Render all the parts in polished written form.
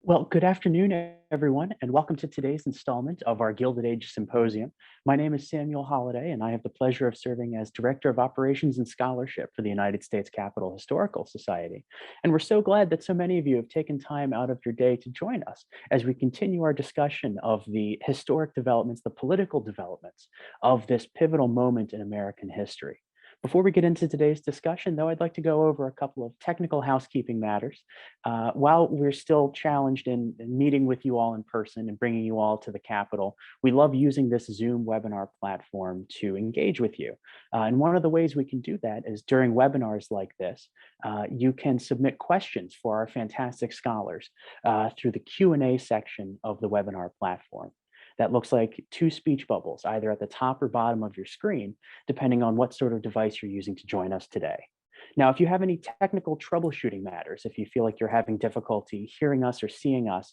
Well, good afternoon, everyone, and welcome to today's installment of our Gilded Age Symposium. My name is Samuel Holliday, and I have the pleasure of serving as Director of Operations and Scholarship for the United States Capitol Historical Society. And we're so glad that so many of you have taken time out of your day to join us as we continue our discussion of the historic developments, the political developments of this pivotal moment in American history. Before we get into today's discussion, though, I'd like to go over a couple of technical housekeeping matters. While we're still challenged in meeting with you all in person and bringing you all to the Capitol, we love using this Zoom webinar platform to engage with you. And one of the ways we can do that is during webinars like this, you can submit questions for our fantastic scholars through the Q&A section of the webinar platform. That looks like two speech bubbles, either at the top or bottom of your screen, depending on what sort of device you're using to join us today. Now, if you have any technical troubleshooting matters, if you feel like you're having difficulty hearing us or seeing us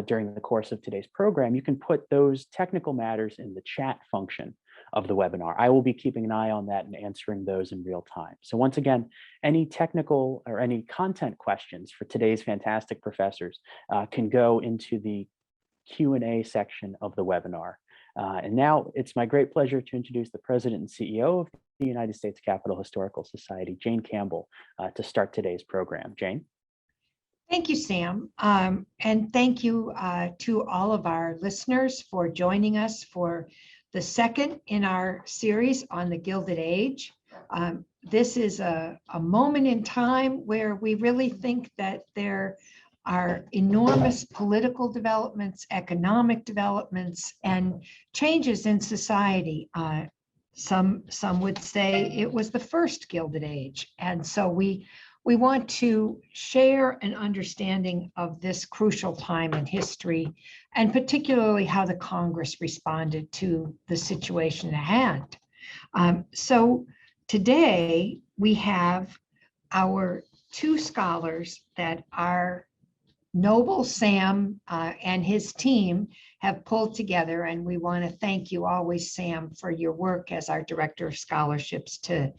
during the course of today's program, you can put those technical matters in the chat function of the webinar. I will be keeping an eye on that and answering those in real time. So once again, any technical or any content questions for today's fantastic professors can go into the Q&A section of the webinar. And now it's my great pleasure to introduce the President and CEO of the United States Capitol Historical Society, Jane Campbell, to start today's program. Jane? Thank you, Sam. And thank you to all of our listeners for joining us for the second in our series on the Gilded Age. This is a moment in time where we really think that there are enormous political developments, economic developments, and changes in society. Some would say it was the first Gilded Age. And so we want to share an understanding of this crucial time in history, and particularly how the Congress responded to the situation at hand. So today we have our two scholars that are Noble Sam and his team have pulled together, and we want to thank you always, Sam, for your work as our Director of Scholarships to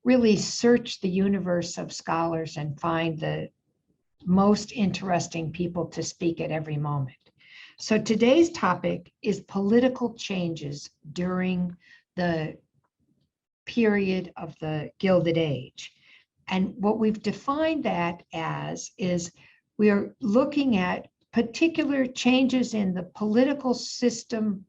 really search the universe of scholars and find the most interesting people to speak at every moment. So today's topic is political changes during the period of the Gilded Age. And what we've defined that as is we are looking at particular changes in the political system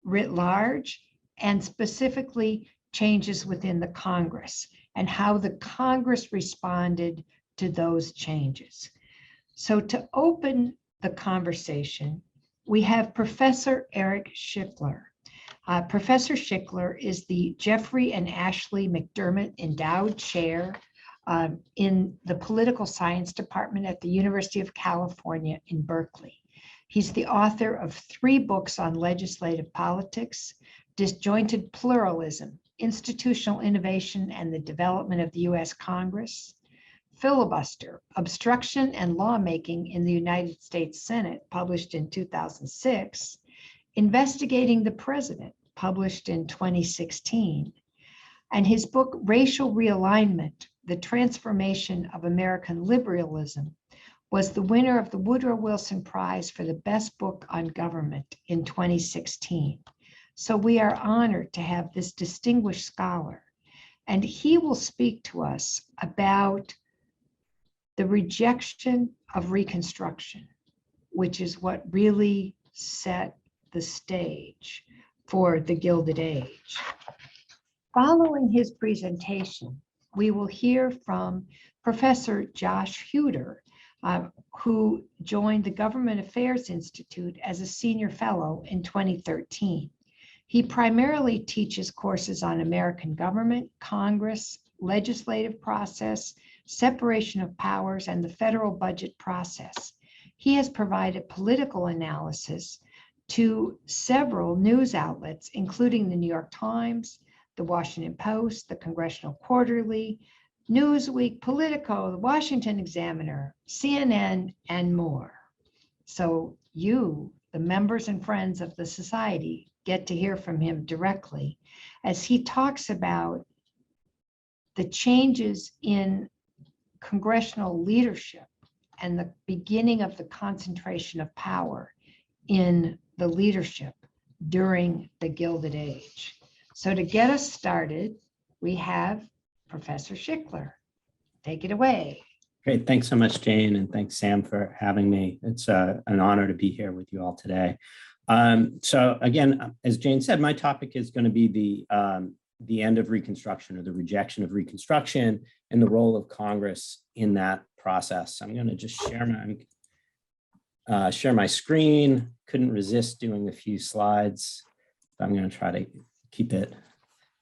writ large, and specifically changes within the Congress and how the Congress responded to those changes. So to open the conversation, we have Professor Eric Schickler. Professor Schickler is the Jeffrey and Ashley McDermott Endowed Chair in the Political Science Department at the University of California in Berkeley. He's the author of 3 books on legislative politics: Disjointed Pluralism, Institutional Innovation and the Development of the U.S. Congress; Filibuster, Obstruction and Lawmaking in the United States Senate, published in 2006; Investigating the President, published in 2016; and his book, Racial Realignment, The Transformation of American Liberalism, was the winner of the Woodrow Wilson Prize for the Best Book on Government in 2016. So we are honored to have this distinguished scholar, and he will speak to us about the rejection of Reconstruction, which is what really set the stage for the Gilded Age. Following his presentation, we will hear from Professor Josh Huder, who joined the Government Affairs Institute as a senior fellow in 2013. He primarily teaches courses on American government, Congress, legislative process, separation of powers, and the federal budget process. He has provided political analysis to several news outlets, including the New York Times, the Washington Post, the Congressional Quarterly, Newsweek, Politico, the Washington Examiner, CNN, and more. So you, the members and friends of the Society, get to hear from him directly as he talks about the changes in congressional leadership and the beginning of the concentration of power in the leadership during the Gilded Age. So to get us started, we have Professor Schickler. Take it away. Great. Thanks so much, Jane, and thanks, Sam, for having me. It's an honor to be here with you all today. So again, as Jane said, my topic is going to be the end of Reconstruction, or the rejection of Reconstruction, and the role of Congress in that process. I'm going to just share my screen. Couldn't resist doing a few slides. I'm going to try to keep it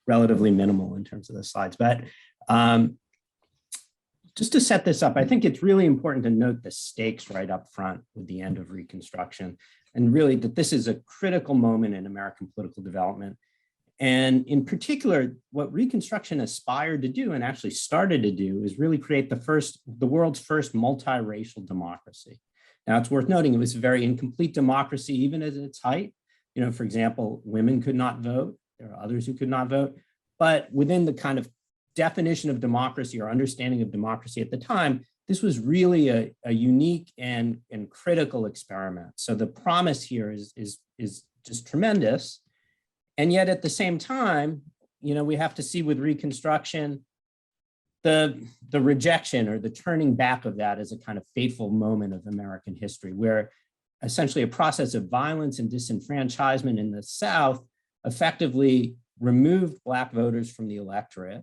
relatively minimal in terms of the slides. But just to set this up, I think it's really important to note the stakes right up front with the end of Reconstruction, and really that this is a critical moment in American political development. And in particular, what Reconstruction aspired to do, and actually started to do, is really create the world's first multiracial democracy. Now, it's worth noting it was a very incomplete democracy, even at its height. You know, for example, women could not vote. There are others who could not vote. But within the kind of definition of democracy or understanding of democracy at the time, this was really a unique and critical experiment. So the promise here is just tremendous. And yet at the same time, you know, we have to see with Reconstruction, the rejection or the turning back of that as a kind of fateful moment of American history, where essentially a process of violence and disenfranchisement in the South effectively removed Black voters from the electorate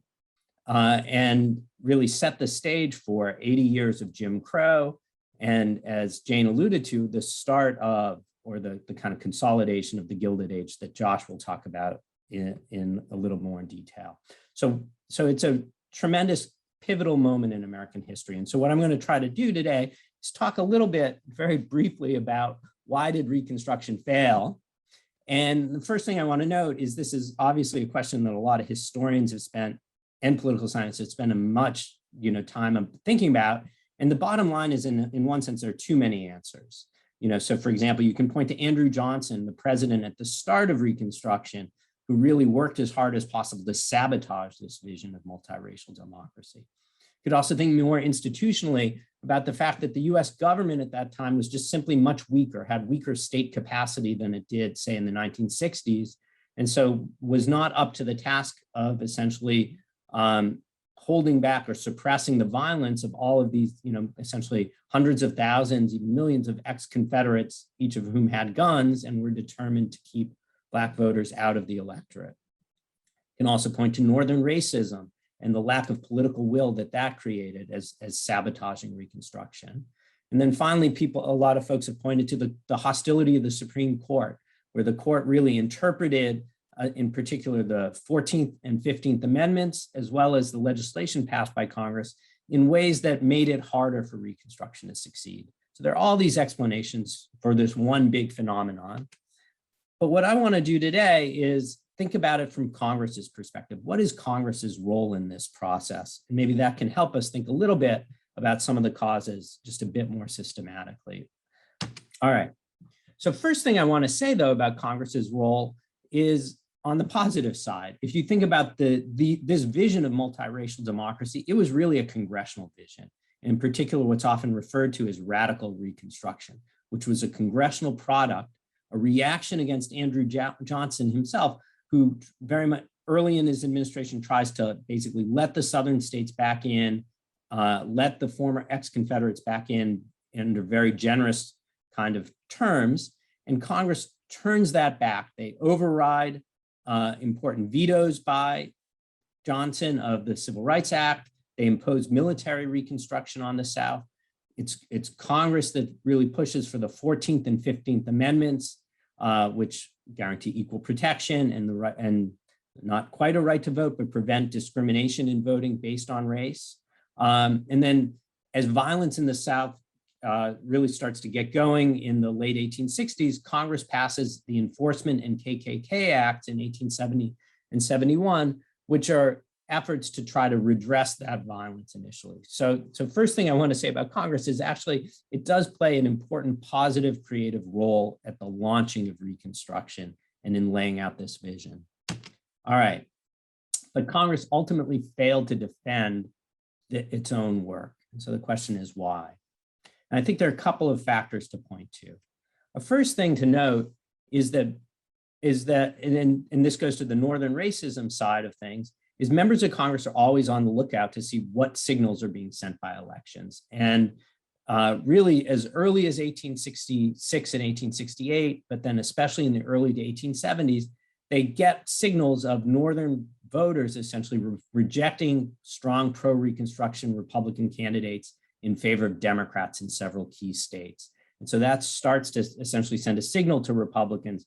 and really set the stage for 80 years of Jim Crow. And as Jane alluded to, the start of, or the kind of consolidation of the Gilded Age that Josh will talk about in a little more in detail. So it's a tremendous pivotal moment in American history. And so what I'm going to try to do today is talk a little bit, very briefly, about why did Reconstruction fail? And the first thing I want to note is this is obviously a question that a lot of historians have spent, and political science have spent a much time thinking about. And the bottom line is, in one sense, there are too many answers. So for example, you can point to Andrew Johnson, the president at the start of Reconstruction, who really worked as hard as possible to sabotage this vision of multiracial democracy. You could also think more institutionally about the fact that the US government at that time was just simply much weaker, had weaker state capacity than it did, say, in the 1960s, and so was not up to the task of essentially holding back or suppressing the violence of all of these, essentially hundreds of thousands, even millions of ex-Confederates, each of whom had guns and were determined to keep Black voters out of the electorate. You can also point to Northern racism and the lack of political will that created as sabotaging Reconstruction. And then finally, a lot of folks have pointed to the hostility of the Supreme Court, where the court really interpreted in particular the 14th and 15th Amendments, as well as the legislation passed by Congress, in ways that made it harder for Reconstruction to succeed. So there are all these explanations for this one big phenomenon. But what I want to do today is think about it from Congress's perspective. What is Congress's role in this process? And maybe that can help us think a little bit about some of the causes just a bit more systematically. All right. So first thing I want to say, though, about Congress's role is on the positive side. If you think about this vision of multiracial democracy, it was really a congressional vision, in particular what's often referred to as radical Reconstruction, which was a congressional product, a reaction against Andrew Johnson himself, who very much early in his administration tries to basically let the Southern states back in, let the former ex-Confederates back in under very generous kind of terms, and Congress turns that back. They override important vetoes by Johnson of the Civil Rights Act. They impose military Reconstruction on the South. It's Congress that really pushes for the 14th and 15th Amendments, which guarantee equal protection and not quite a right to vote, but prevent discrimination in voting based on race. And then as violence in the South really starts to get going in the late 1860s, Congress passes the Enforcement and KKK Acts in 1870 and 71, which are efforts to try to redress that violence initially. So first thing I want to say about Congress is actually it does play an important positive creative role at the launching of Reconstruction and in laying out this vision. All right, but Congress ultimately failed to defend its own work. And so the question is why? And I think there are a couple of factors to point to. A first thing to note is that, and this goes to the northern racism side of things, is members of Congress are always on the lookout to see what signals are being sent by elections. And really as early as 1866 and 1868, but then especially in the early to 1870s, they get signals of northern voters essentially rejecting strong pro-Reconstruction Republican candidates in favor of Democrats in several key states. And so that starts to essentially send a signal to Republicans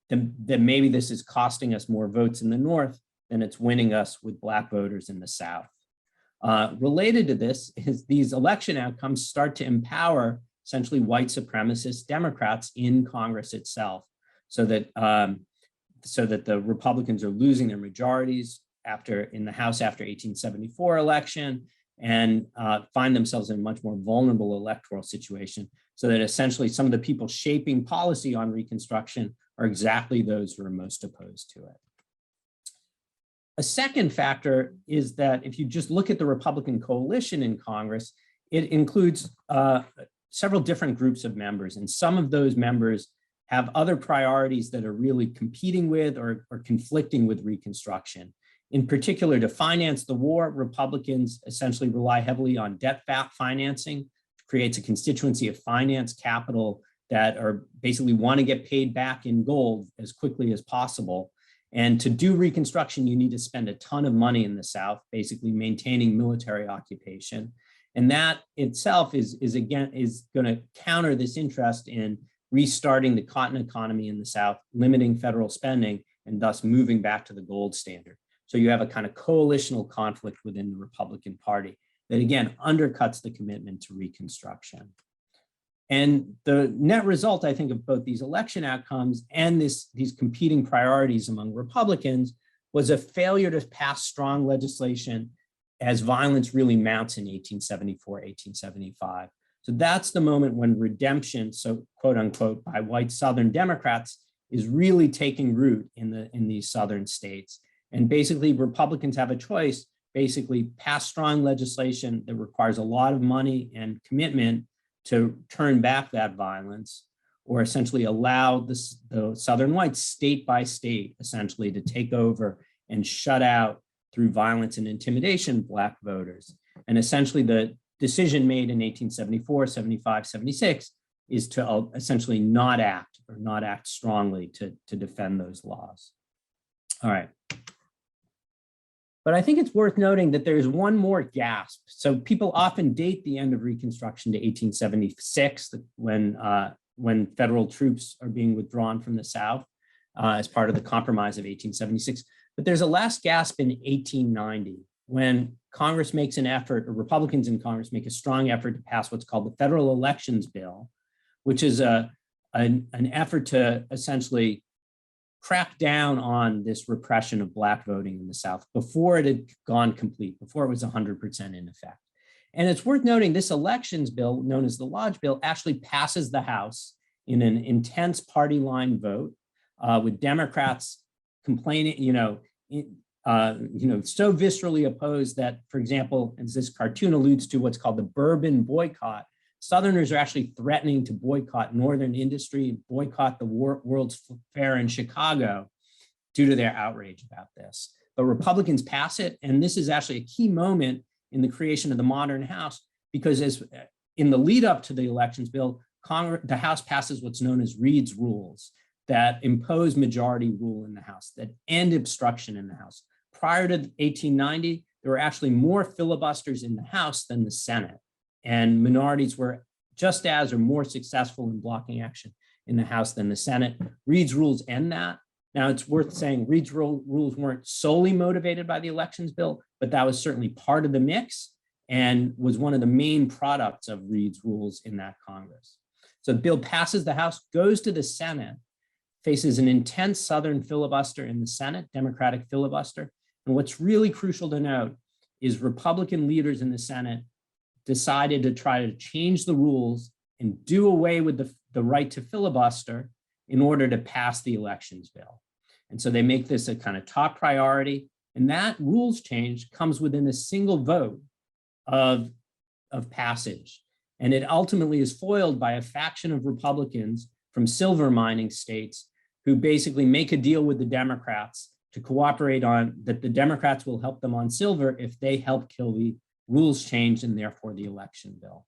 that maybe this is costing us more votes in the North than it's winning us with Black voters in the South. Related to this is these election outcomes start to empower essentially white supremacist Democrats in Congress itself, so that the Republicans are losing their majorities in the House after 1874 election, and find themselves in a much more vulnerable electoral situation, so that essentially some of the people shaping policy on Reconstruction are exactly those who are most opposed to it. A second factor is that if you just look at the Republican coalition in Congress, it includes several different groups of members, and some of those members have other priorities that are really competing with or conflicting with Reconstruction. In particular, to finance the war, Republicans essentially rely heavily on debt financing, which creates a constituency of finance capital that are basically want to get paid back in gold as quickly as possible. And to do Reconstruction, you need to spend a ton of money in the South, basically maintaining military occupation. And that itself is going to counter this interest in restarting the cotton economy in the South, limiting federal spending, and thus moving back to the gold standard. So you have a kind of coalitional conflict within the Republican Party that, again, undercuts the commitment to Reconstruction. And the net result, I think, of both these election outcomes and these competing priorities among Republicans was a failure to pass strong legislation as violence really mounts in 1874, 1875. So that's the moment when redemption, so quote unquote, by white Southern Democrats is really taking root in these Southern states. And basically Republicans have a choice, basically pass strong legislation that requires a lot of money and commitment to turn back that violence, or essentially allow the Southern whites state by state essentially to take over and shut out through violence and intimidation Black voters. And essentially the decision made in 1874, 75, 76 is to essentially not act strongly to defend those laws. All right. But I think it's worth noting that there's one more gasp. So people often date the end of Reconstruction to 1876, when federal troops are being withdrawn from the South as part of the Compromise of 1876. But there's a last gasp in 1890 when Congress makes an effort, or Republicans in Congress make a strong effort to pass what's called the Federal Elections Bill, which is an effort to essentially crack down on this repression of Black voting in the South before it had gone complete, before it was 100% in effect. And it's worth noting this elections bill, known as the Lodge Bill, actually passes the House in an intense party line vote, with Democrats complaining, so viscerally opposed that, for example, as this cartoon alludes to, what's called the bourbon boycott, Southerners are actually threatening to boycott Northern industry, boycott the World's Fair in Chicago due to their outrage about this. But Republicans pass it, and this is actually a key moment in the creation of the modern House, because as in the lead up to the elections bill, the House passes what's known as Reed's rules that impose majority rule in the House, that end obstruction in the House. Prior to 1890, there were actually more filibusters in the House than the Senate. And minorities were just as or more successful in blocking action in the House than the Senate. Reed's rules end that. Now, it's worth saying Reed's rules weren't solely motivated by the elections bill, but that was certainly part of the mix and was one of the main products of Reed's rules in that Congress. So the bill passes the House, goes to the Senate, faces an intense Southern filibuster in the Senate, Democratic filibuster. And what's really crucial to note is Republican leaders in the Senate decided to try to change the rules and do away with the right to filibuster in order to pass the elections bill. And so they make this a kind of top priority. And that rules change comes within a single vote of passage. And it ultimately is foiled by a faction of Republicans from silver mining states who basically make a deal with the Democrats to cooperate on that the Democrats will help them on silver if they help kill the rules change and therefore the election bill.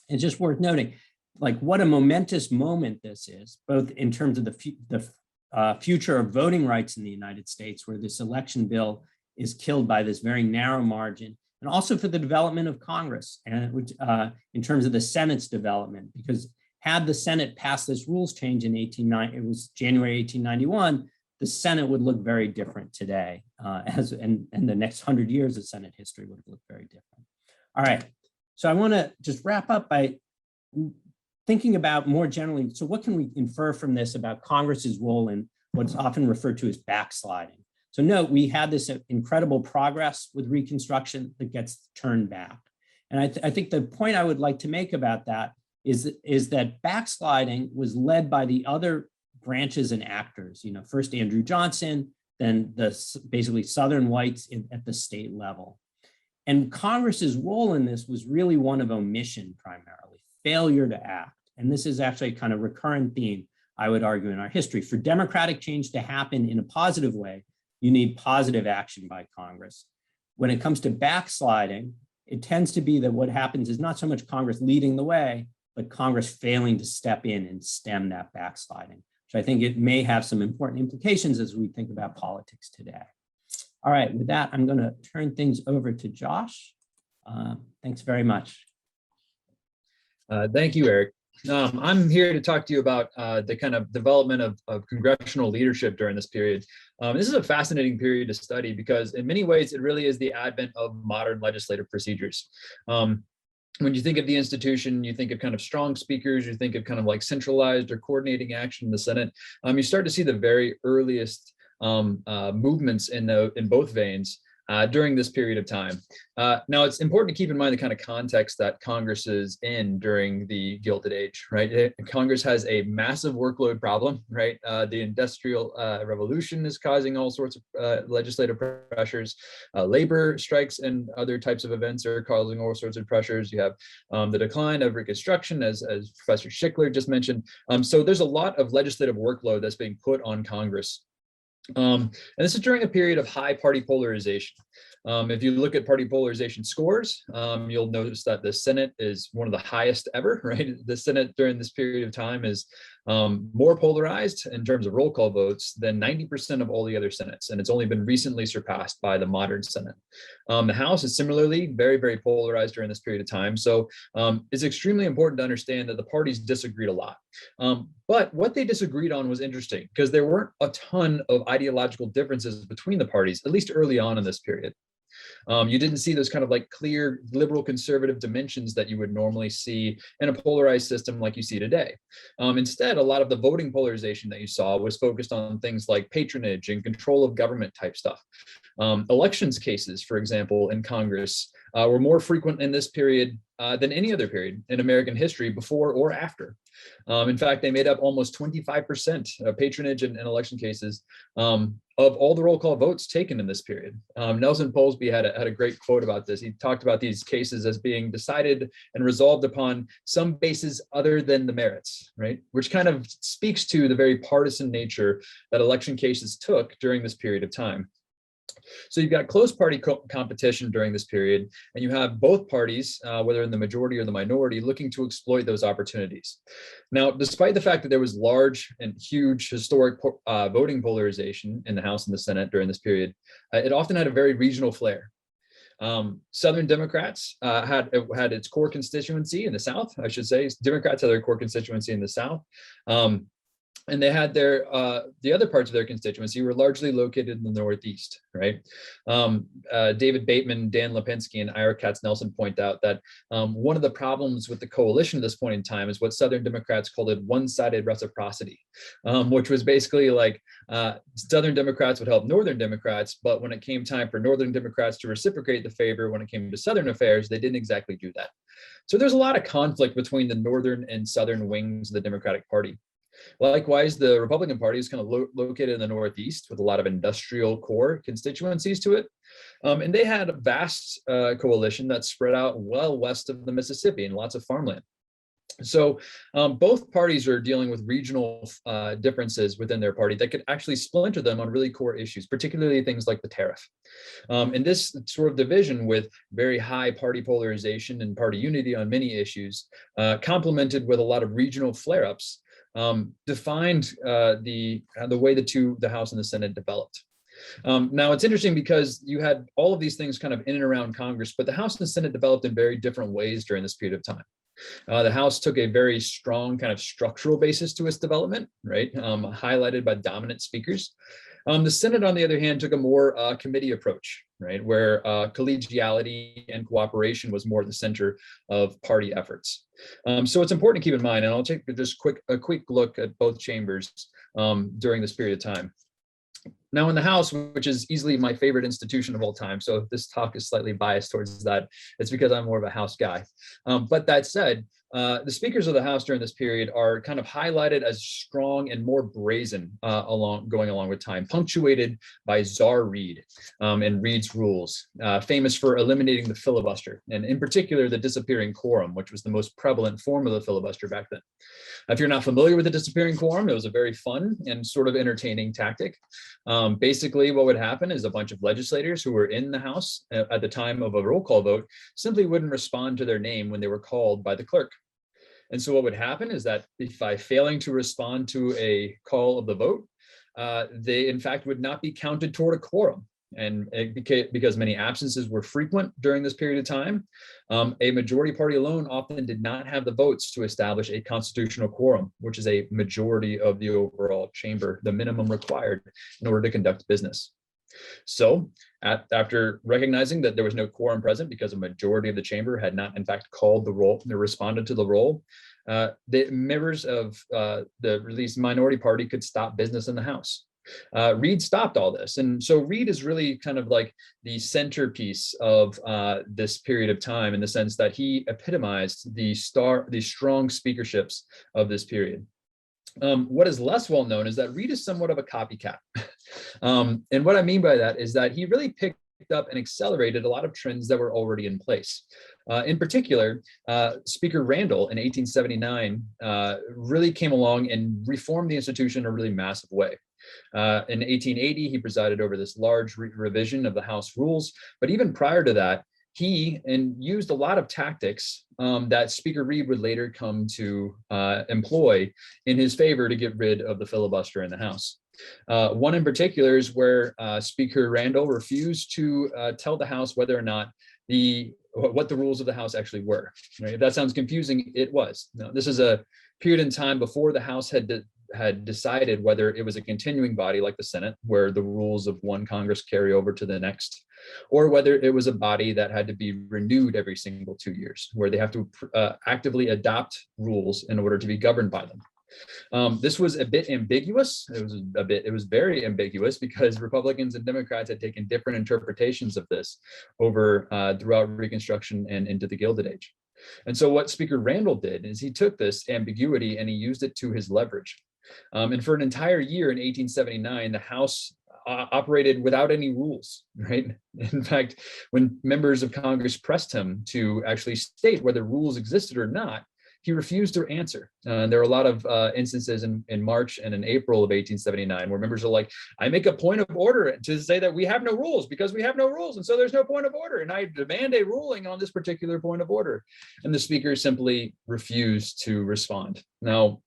It's just worth noting, like, what a momentous moment this is, both in terms of the future of voting rights in the United States, where this election bill is killed by this very narrow margin, and also for the development of Congress, and in terms of the Senate's development, because had the Senate passed this rules change in it was January 1891, the Senate would look very different today, and the next 100 years of Senate history would have looked very different. All right, so I want to just wrap up by thinking about more generally, so what can we infer from this about Congress's role in what's often referred to as backsliding? So note, we had this incredible progress with Reconstruction that gets turned back. And I think the point I would like to make about that is that backsliding was led by the other branches and actors, first Andrew Johnson, then basically Southern whites at the state level. And Congress's role in this was really one of omission primarily, failure to act. And this is actually a kind of recurrent theme, I would argue, in our history. For democratic change to happen in a positive way, you need positive action by Congress. When it comes to backsliding, it tends to be that what happens is not so much Congress leading the way, but Congress failing to step in and stem that backsliding. So I think it may have some important implications as we think about politics today. All right, with that, I'm going to turn things over to Josh. Thanks very much. Thank you, Eric. I'm here to talk to you about the kind of development of congressional leadership during this period. This is a fascinating period to study because in many ways, it really is the advent of modern legislative procedures. When you think of the institution, you think of kind of strong speakers, you think of kind of like centralized or coordinating action in the Senate. You start to see the very earliest movements in both veins during this period of time. Now, it's important to keep in mind the kind of context that Congress is in during the Gilded Age, right? Congress has a massive workload problem, right? The Industrial Revolution is causing all sorts of legislative pressures. Labor strikes and other types of events are causing all sorts of pressures. You have the decline of Reconstruction, as Professor Schickler just mentioned. So there's a lot of legislative workload that's being put on Congress. And this is during a period of high party polarization. If you look at party polarization scores, you'll notice that the Senate is one of the highest ever, right? The Senate during this period of time is more polarized in terms of roll call votes than 90% of all the other Senates. And it's only been recently surpassed by the modern Senate. The House is similarly very, very polarized during this period of time. So it's extremely important to understand that the parties disagreed a lot. But what they disagreed on was interesting because there weren't a ton of ideological differences between the parties, at least early on in this period. You didn't see those kind of like clear liberal conservative dimensions that you would normally see in a polarized system like you see today. Instead, a lot of the voting polarization that you saw was focused on things like patronage and control of government type stuff. Elections cases, for example, in Congress were more frequent in this period than any other period in American history before or after. In fact, they made up almost 25% of patronage and election cases of all the roll call votes taken in this period. Nelson Polsby had a great quote about this. He talked about these cases as being decided and resolved upon some basis other than the merits, right? Which kind of speaks to the very partisan nature that election cases took during this period of time. So you've got close party competition during this period, and you have both parties, whether in the majority or the minority, looking to exploit those opportunities. Now, despite the fact that there was large and huge historic voting polarization in the House and the Senate during this period, it often had a very regional flair. Southern Democrats had its core constituency in the South, I should say. Democrats had their core constituency in the South. And they had their the other parts of their constituency were largely located in the Northeast, right? David Bateman, Dan Lipinski, and Ira Katz-Nelson point out that one of the problems with the coalition at this point in time is what Southern Democrats called it one-sided reciprocity, which was basically like Southern Democrats would help Northern Democrats, but when it came time for Northern Democrats to reciprocate the favor when it came to Southern affairs, they didn't exactly do that. So there's a lot of conflict between the Northern and Southern wings of the Democratic Party. Likewise, the Republican Party is kind of located in the Northeast with a lot of industrial core constituencies to it. And they had a vast coalition that spread out well west of the Mississippi and lots of farmland. So both parties are dealing with regional differences within their party that could actually splinter them on really core issues, particularly things like the tariff. And this sort of division with very high party polarization and party unity on many issues, complemented with a lot of regional flare-ups, defined the way the House and the Senate developed. Now, it's interesting because you had all of these things kind of in and around Congress, but the House and the Senate developed in very different ways during this period of time. The House took a very strong kind of structural basis to its development, right? Highlighted by dominant speakers. The Senate, on the other hand, took a more committee approach, right? Where collegiality and cooperation was more at the center of party efforts. So it's important to keep in mind, and I'll take just a quick look at both chambers during this period of time. Now in the House, which is easily my favorite institution of all time, so if this talk is slightly biased towards that, it's because I'm more of a House guy. But that said, the speakers of the House during this period are kind of highlighted as strong and more brazen going along with time, punctuated by Czar Reed and Reed's rules, famous for eliminating the filibuster, and in particular, the disappearing quorum, which was the most prevalent form of the filibuster back then. If you're not familiar with the disappearing quorum, it was a very fun and sort of entertaining tactic. Basically, what would happen is a bunch of legislators who were in the House at the time of a roll call vote simply wouldn't respond to their name when they were called by the clerk. And so what would happen is that by failing to respond to a call of the vote, they in fact would not be counted toward a quorum. And because many absences were frequent during this period of time, a majority party alone often did not have the votes to establish a constitutional quorum, which is a majority of the overall chamber, the minimum required in order to conduct business. So after recognizing that there was no quorum present because a majority of the chamber had not in fact called the roll, they responded to the roll, the members of the released minority party could stop business in the House. Reed stopped all this. And so Reed is really kind of like the centerpiece of this period of time in the sense that he epitomized the strong speakerships of this period. What is less well known is that Reed is somewhat of a copycat. And what I mean by that is that he really picked up and accelerated a lot of trends that were already in place. In particular, Speaker Randall in 1879 really came along and reformed the institution in a really massive way. In 1880, he presided over this large revision of the House rules, but even prior to that, he used a lot of tactics that Speaker Reed would later come to employ in his favor to get rid of the filibuster in the House. One in particular is where Speaker Randall refused to tell the House whether or not what the rules of the House actually were. Right? If that sounds confusing, it was. Now, this is a period in time before the House had decided whether it was a continuing body like the Senate, where the rules of one Congress carry over to the next, or whether it was a body that had to be renewed every single 2 years, where they have to actively adopt rules in order to be governed by them. This was a bit ambiguous. It was very ambiguous because Republicans and Democrats had taken different interpretations of this over throughout Reconstruction and into the Gilded Age. And so what Speaker Randall did is he took this ambiguity and he used it to his leverage. And for an entire year in 1879, the House operated without any rules, right? In fact, when members of Congress pressed him to actually state whether rules existed or not, he refused to answer. There are a lot of instances in March and in April of 1879 where members are like, I make a point of order to say that we have no rules because we have no rules. And so there's no point of order. And I demand a ruling on this particular point of order. And the speaker simply refused to respond. Now,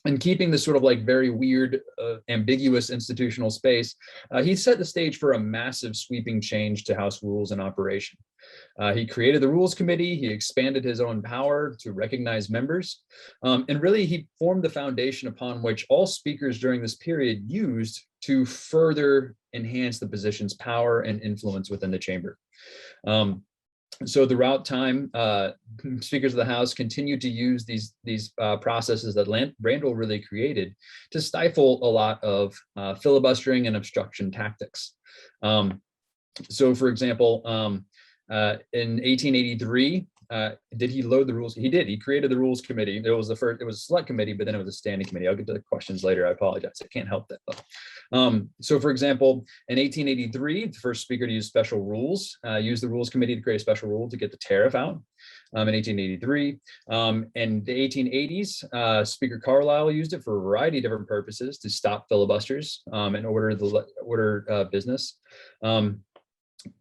in keeping this sort of like very weird, ambiguous institutional space, he set the stage for a massive sweeping change to House rules and operation. He created the Rules Committee, he expanded his own power to recognize members, and really he formed the foundation upon which all speakers during this period used to further enhance the position's power and influence within the chamber. So throughout time, speakers of the House continued to use these processes that Randall really created to stifle a lot of filibustering and obstruction tactics. So for example, in 1883, did he load the rules? He did. He created the rules committee. It was a select committee, but then it was a standing committee. I'll get to the questions later. I apologize. I can't help that though. So for example, in 1883, the first speaker to use special rules, used the rules committee to create a special rule to get the tariff out. In 1883, in the 1880s, Speaker Carlisle used it for a variety of different purposes to stop filibusters and order business.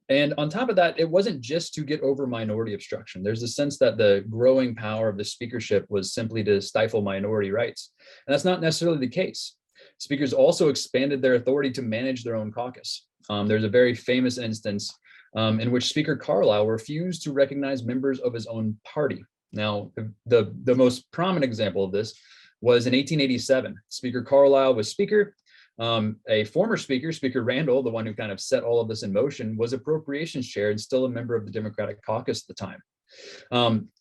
And on top of that, it wasn't just to get over minority obstruction. There's a sense that the growing power of the speakership was simply to stifle minority rights. And that's not necessarily the case. Speakers also expanded their authority to manage their own caucus. There's a very famous instance in which Speaker Carlisle refused to recognize members of his own party. Now, the most prominent example of this was in 1887. Speaker Carlisle was speaker. A former speaker, Speaker Randall, the one who kind of set all of this in motion, was appropriations chair and still a member of the Democratic caucus at the time.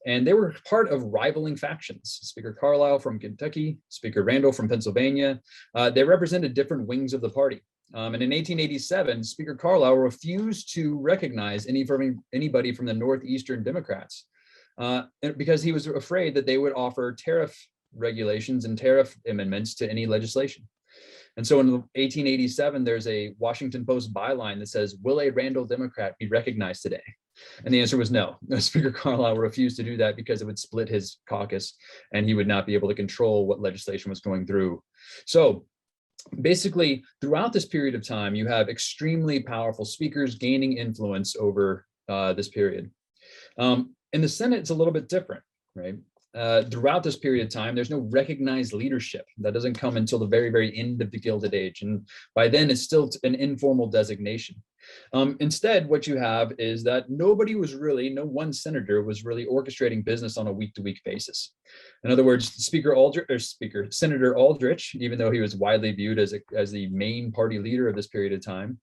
And they were part of rivaling factions. Speaker Carlisle from Kentucky, Speaker Randall from Pennsylvania. They represented different wings of the party. And in 1887, Speaker Carlisle refused to recognize anybody from the Northeastern Democrats because he was afraid that they would offer tariff regulations and tariff amendments to any legislation. And so in 1887, there's a Washington Post byline that says, "Will a Randall Democrat be recognized today?" And the answer was no. Speaker Carlisle refused to do that because it would split his caucus and he would not be able to control what legislation was going through. So basically, throughout this period of time, you have extremely powerful speakers gaining influence over this period. In the Senate, it's a little bit different, right? Throughout this period of time, there's no recognized leadership. That doesn't come until the very, very end of the Gilded Age. And by then, it's still an informal designation. Instead, what you have is that no one senator was really orchestrating business on a week-to-week basis. In other words, Senator Aldrich, even though he was widely viewed as the main party leader of this period of time,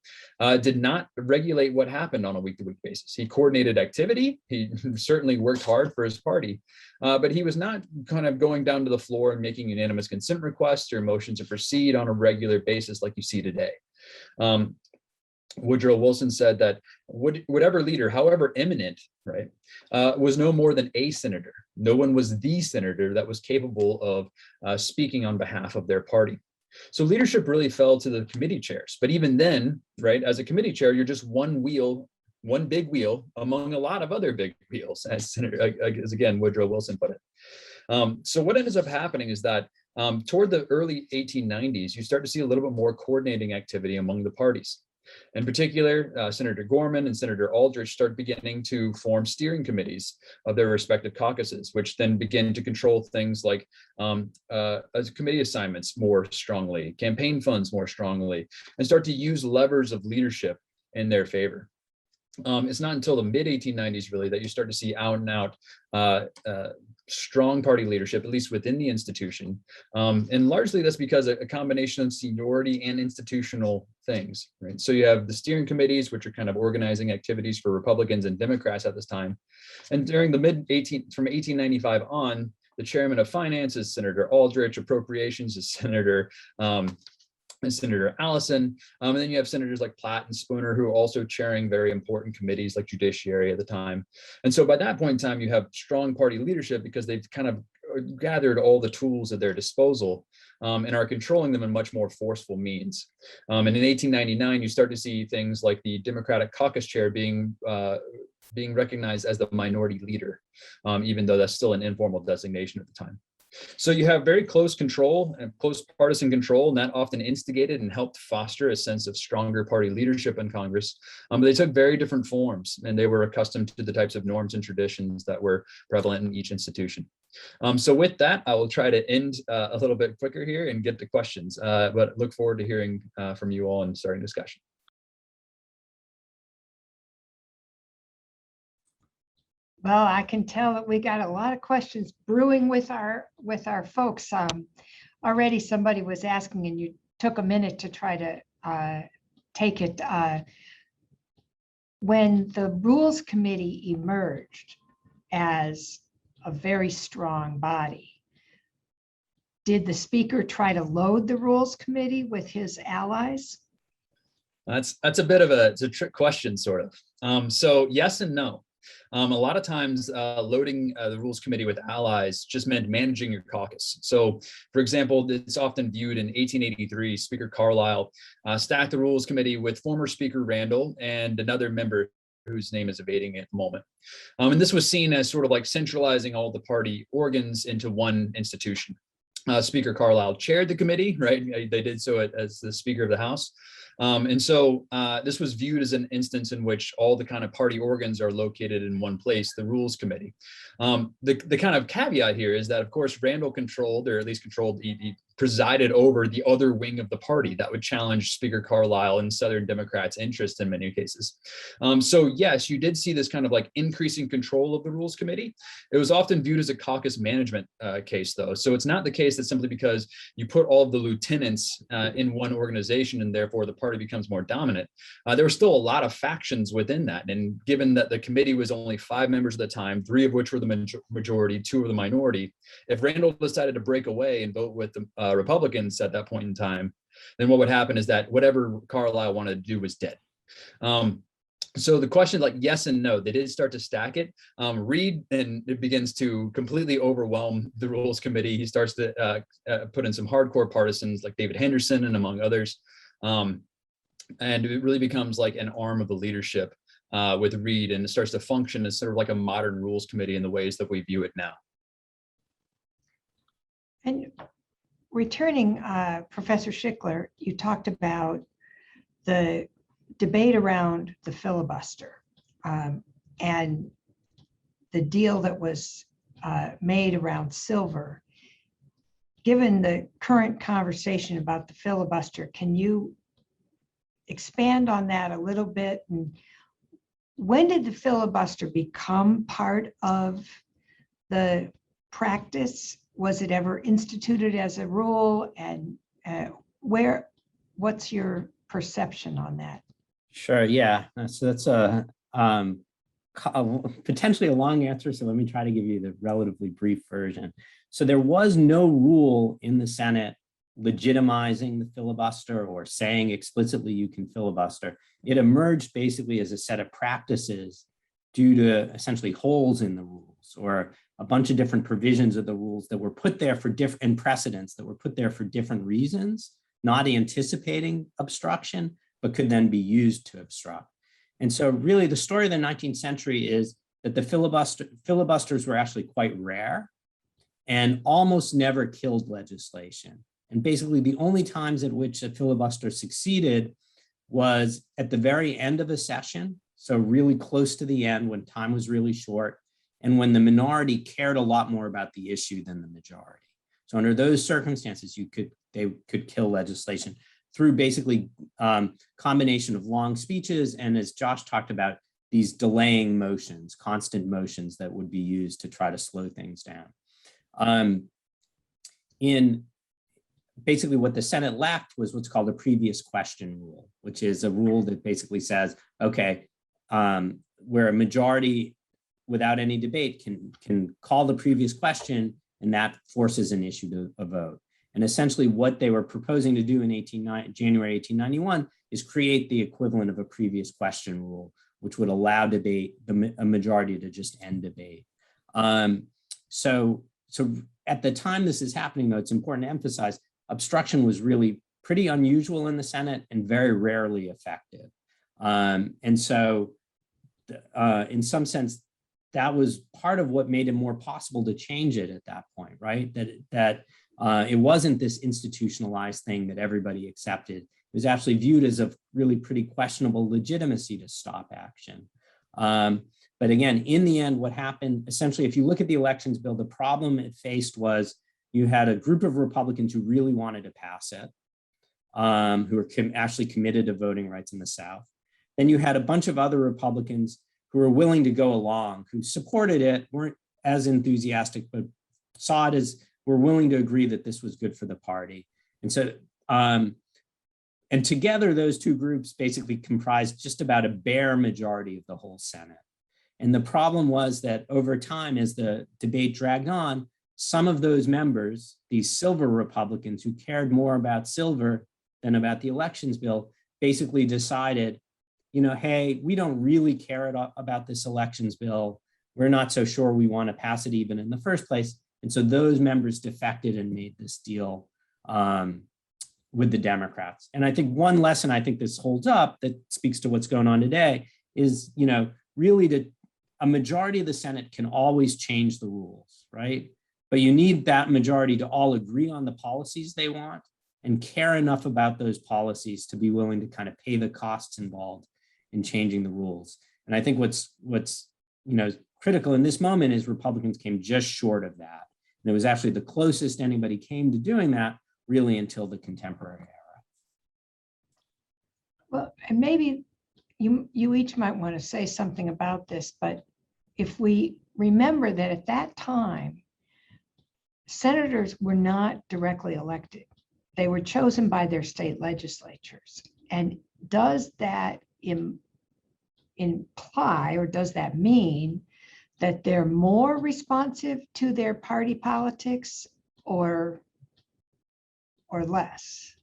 did not regulate what happened on a week-to-week basis. He coordinated activity. He certainly worked hard for his party, but he was not kind of going down to the floor and making unanimous consent requests or motions to proceed on a regular basis like you see today. Woodrow Wilson said that whatever leader, however eminent, right, was no more than a senator. No one was the senator that was capable of speaking on behalf of their party. So leadership really fell to the committee chairs. But even then, right, as a committee chair, you're just one big wheel among a lot of other big wheels, as again, Woodrow Wilson put it. So what ends up happening is that toward the early 1890s, you start to see a little bit more coordinating activity among the parties. In particular, Senator Gorman and Senator Aldrich start beginning to form steering committees of their respective caucuses, which then begin to control things like committee assignments more strongly, campaign funds more strongly, and start to use levers of leadership in their favor. It's not until the mid-1890s really that you start to see out and out strong party leadership, at least within the institution. And largely that's because a combination of seniority and institutional things, right? So you have the steering committees, which are kind of organizing activities for Republicans and Democrats at this time. And during the from 1895 on, the chairman of finance is Senator Aldrich, appropriations is Senator Allison, and then you have senators like Platt and Spooner who are also chairing very important committees like judiciary at the time. And so by that point in time, you have strong party leadership because they've kind of gathered all the tools at their disposal and are controlling them in much more forceful means. And in 1899, you start to see things like the Democratic caucus chair being recognized as the minority leader, even though that's still an informal designation at the time. So you have very close control and close partisan control, and that often instigated and helped foster a sense of stronger party leadership in Congress. But they took very different forms, and they were accustomed to the types of norms and traditions that were prevalent in each institution. So with that, I will try to end a little bit quicker here and get to questions, but look forward to hearing from you all and starting discussion. Well, I can tell that we got a lot of questions brewing with our folks. Already somebody was asking, and you took a minute to try to take it. When the Rules Committee emerged as a very strong body, did the Speaker try to load the Rules Committee with his allies? That's a bit of it's a trick question, sort of. So yes and no. A lot of times loading the Rules Committee with allies just meant managing your caucus. So for example, it's often viewed in 1883, Speaker Carlisle stacked the Rules Committee with former Speaker Randall and another member whose name is evading at the moment. And this was seen as sort of like centralizing all the party organs into one institution. Speaker Carlisle chaired the committee, right? They did so as the Speaker of the House. And so this was viewed as an instance in which all the kind of party organs are located in one place, the Rules Committee. The kind of caveat here is that, of course, Randall controlled, or at least controlled, he presided over the other wing of the party that would challenge Speaker Carlisle and Southern Democrats' interests in many cases. So yes, you did see this kind of like increasing control of the Rules Committee. It was often viewed as a caucus management case, though. So it's not the case that simply because you put all of the lieutenants in one organization and therefore the party becomes more dominant. There were still a lot of factions within that. And given that the committee was only 5 members at the time, 3 of which were the majority, 2 were the minority, if Randall decided to break away and vote with the Republicans at that point in time, then what would happen is that whatever Carlisle wanted to do was dead. So the question, like yes and no, they did start to stack it. Reed, and it begins to completely overwhelm the Rules Committee. He starts to put in some hardcore partisans like David Henderson and among others. And it really becomes like an arm of the leadership with Reed, and it starts to function as sort of like a modern Rules Committee in the ways that we view it now. And returning, Professor Schickler, you talked about the debate around the filibuster and the deal that was made around silver. Given the current conversation about the filibuster, can you expand on that a little bit? And when did the filibuster become part of the practice? Was it ever instituted as a rule? And what's your perception on that? Sure, yeah. So that's a potentially a long answer, so let me try to give you the relatively brief version. So there was no rule in the Senate legitimizing the filibuster or saying explicitly you can filibuster. It emerged basically as a set of practices due to essentially holes in the rules, or a bunch of different provisions of the rules that were put there for different, and precedents that were put there for different reasons, not anticipating obstruction, but could then be used to obstruct. And so really the story of the 19th century is that the filibusters were actually quite rare and almost never killed legislation. And basically the only times at which a filibuster succeeded was at the very end of a session, so really close to the end when time was really short, and when the minority cared a lot more about the issue than the majority. So under those circumstances, they could kill legislation through basically combination of long speeches, and as Josh talked about, these delaying motions, constant motions that would be used to try to slow things down. In basically what the Senate lacked was what's called a previous question rule, which is a rule that basically says, okay, where a majority without any debate can call the previous question, and that forces an issue to a vote. And essentially what they were proposing to do in January 1891 is create the equivalent of a previous question rule, which would allow debate, a majority to just end debate. So at the time this is happening, though, it's important to emphasize obstruction was really pretty unusual in the Senate and very rarely effective. And so in some sense, that was part of what made it more possible to change it at that point, right? That it wasn't this institutionalized thing that everybody accepted. It was actually viewed as a really pretty questionable legitimacy to stop action. But again, in the end, what happened, essentially, if you look at the elections bill, the problem it faced was you had a group of Republicans who really wanted to pass it, who were actually committed to voting rights in the South. Then you had a bunch of other Republicans who were willing to go along, who supported it, weren't as enthusiastic, but saw it as, were willing to agree that this was good for the party. And so, and together those two groups basically comprised just about a bare majority of the whole Senate. And the problem was that over time, as the debate dragged on, some of those members, these silver Republicans who cared more about silver than about the elections bill, basically decided hey, we don't really care about this elections bill. We're not so sure we want to pass it even in the first place. And so those members defected and made this deal with the Democrats. And I think one lesson I think this holds up that speaks to what's going on today is, really a majority of the Senate can always change the rules, right? But you need that majority to all agree on the policies they want and care enough about those policies to be willing to kind of pay the costs involved in changing the rules. And I think what's critical in this moment is Republicans came just short of that. And it was actually the closest anybody came to doing that really until the contemporary era. Well, and maybe you each might want to say something about this, but if we remember that at that time, senators were not directly elected. They were chosen by their state legislatures. And does that imply, or does that mean that they're more responsive to their party politics or less?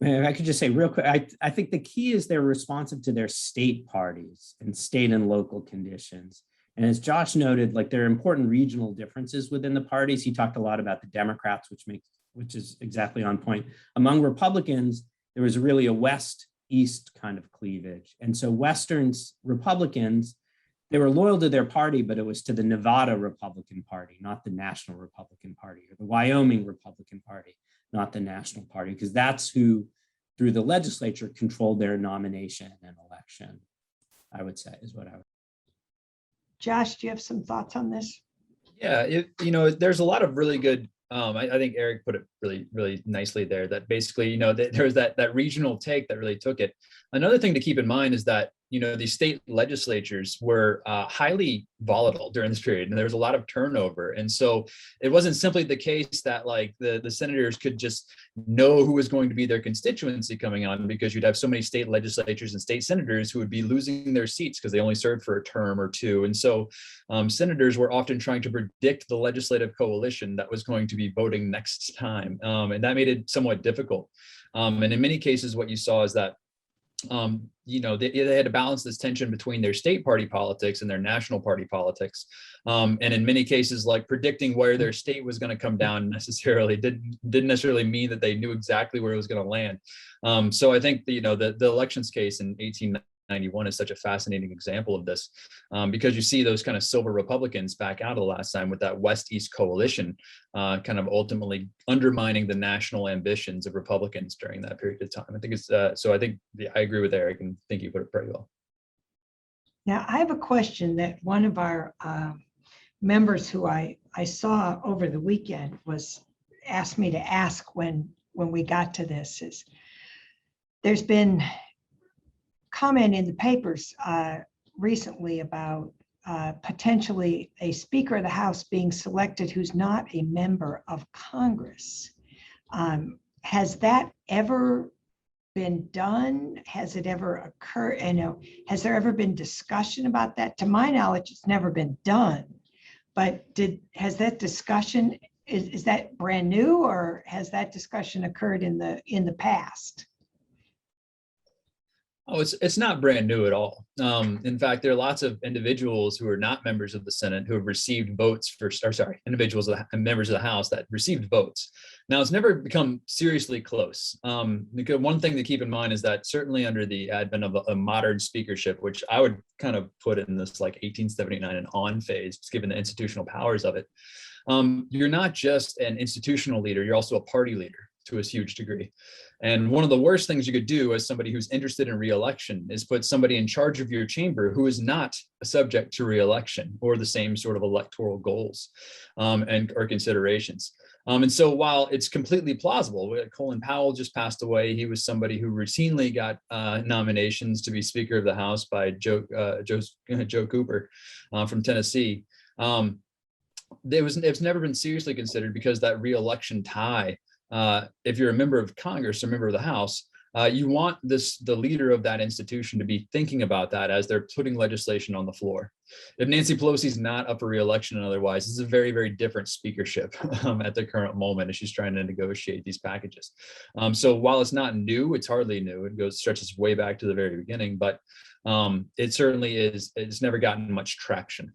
If I could just say real quick, I think the key is they're responsive to their state parties and state and local conditions. And as Josh noted, like there are important regional differences within the parties. He talked a lot about the Democrats, which is exactly on point. Among Republicans, there was really a West-East kind of cleavage. And so Western Republicans, they were loyal to their party, but it was to the Nevada Republican Party, not the National Republican Party, or the Wyoming Republican Party, not the National Party, because that's who, through the legislature, controlled their nomination and election, I would say, is what I would. Josh, do you have some thoughts on this? Yeah, there's a lot of really good, I think Eric put it really, really nicely there, that basically, there was that regional take that really took it. Another thing to keep in mind is that, these state legislatures were highly volatile during this period, and there was a lot of turnover. And so it wasn't simply the case that like the senators could just know who was going to be their constituency coming on, because you'd have so many state legislatures and state senators who would be losing their seats because they only served for a term or two. And so senators were often trying to predict the legislative coalition that was going to be voting next time. And that made it somewhat difficult. And in many cases, what you saw is that they had to balance this tension between their state party politics and their national party politics. And in many cases, like predicting where their state was going to come down necessarily didn't necessarily mean that they knew exactly where it was going to land. So I think the elections case in 1891 is such a fascinating example of this, because you see those kind of silver Republicans back out of the last time with that West-East coalition, kind of ultimately undermining the national ambitions of Republicans during that period of time. I think it's so I think I agree with Eric and think you put it pretty well. Now, I have a question that one of our members who I saw over the weekend asked me to ask when we got to this is, there's been comment in the papers recently about potentially a Speaker of the House being selected who's not a member of Congress. Has that ever been done? Has it ever occurred? Has there ever been discussion about that? To my knowledge, it's never been done. But has that discussion, is that brand new, or has that discussion occurred in the past? Oh, it's not brand new at all. In fact, there are lots of individuals who are not members of the Senate who have received votes members of the House that received votes. Now, it's never become seriously close. Because one thing to keep in mind is that certainly under the advent of a modern speakership, which I would kind of put in this like 1879 and on phase, just given the institutional powers of it, you're not just an institutional leader, you're also a party leader to a huge degree. And one of the worst things you could do as somebody who's interested in re-election is put somebody in charge of your chamber who is not subject to re-election or the same sort of electoral goals or considerations. And so while it's completely plausible, Colin Powell just passed away. He was somebody who routinely got nominations to be Speaker of the House by Joe Cooper from Tennessee. It's never been seriously considered because that re-election tie, if you're a member of Congress or a member of the House, you want the leader of that institution to be thinking about that as they're putting legislation on the floor. If Nancy Pelosi's not up for re-election and otherwise, this is a very, very different speakership at the current moment as she's trying to negotiate these packages. So while it's not new, it's hardly new. It stretches way back to the very beginning, but it certainly is. It's never gotten much traction.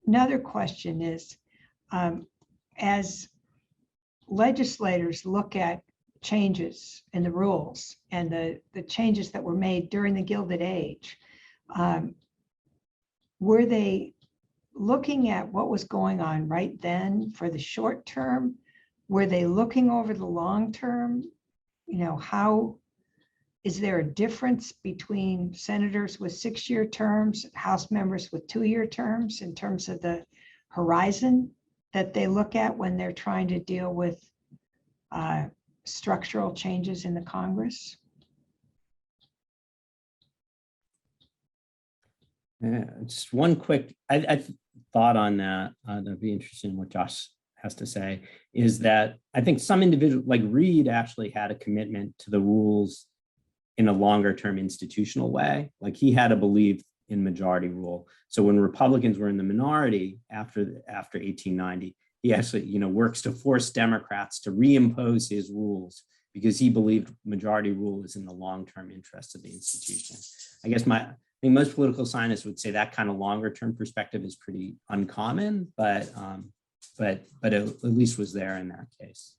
Another question is, as legislators look at changes in the rules and the changes that were made during the Gilded Age, were they looking at what was going on right then for the short term? Were they looking over the long term? How is there a difference between senators with 6-year terms, House members with 2-year terms in terms of the horizon that they look at when they're trying to deal with structural changes in the Congress? Just one quick I thought on that. That'd be interesting in what Josh has to say, is that I think some individuals, like Reed, actually had a commitment to the rules in a longer term institutional way. Like he had a belief in majority rule. So when Republicans were in the minority after 1890, he actually, works to force Democrats to reimpose his rules because he believed majority rule is in the long-term interest of the institution. I think most political scientists would say that kind of longer-term perspective is pretty uncommon, but it at least was there in that case.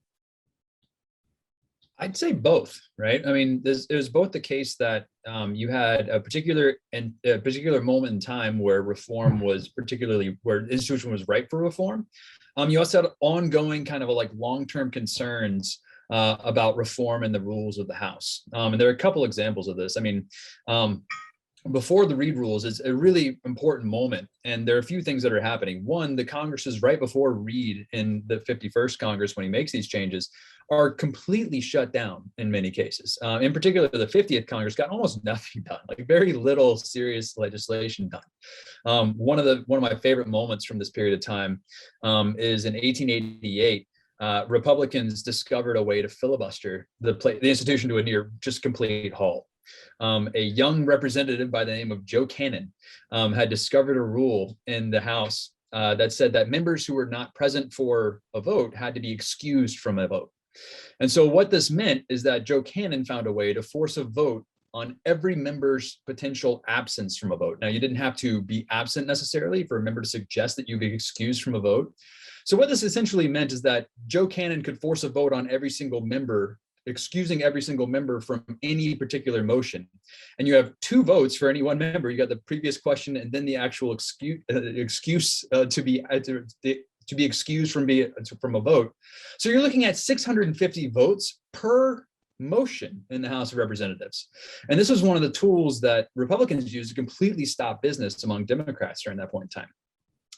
I'd say both, right? I mean, it was both the case that you had a particular moment in time where reform was where the institution was ripe for reform. You also had ongoing kind of long-term concerns about reform and the rules of the House. And there are a couple examples of this. I mean, before the Reed rules is a really important moment. And there are a few things that are happening. One, the Congresses right before Reed in the 51st Congress, when he makes these changes, are completely shut down in many cases. In particular, the 50th Congress got almost nothing done, very little serious legislation done. One of my favorite moments from this period of time is in 1888. Republicans discovered a way to filibuster the institution to a near just complete halt. A young representative by the name of Joe Cannon had discovered a rule in the House that said that members who were not present for a vote had to be excused from a vote. And so what this meant is that Joe Cannon found a way to force a vote on every member's potential absence from a vote. Now, you didn't have to be absent necessarily for a member to suggest that you be excused from a vote. So what this essentially meant is that Joe Cannon could force a vote on every single member, excusing every single member from any particular motion. And you have 2 votes for any one member. You got the previous question and then the actual excuse to be excused from a vote. So you're looking at 650 votes per motion in the House of Representatives. And this was one of the tools that Republicans used to completely stop business among Democrats during that point in time.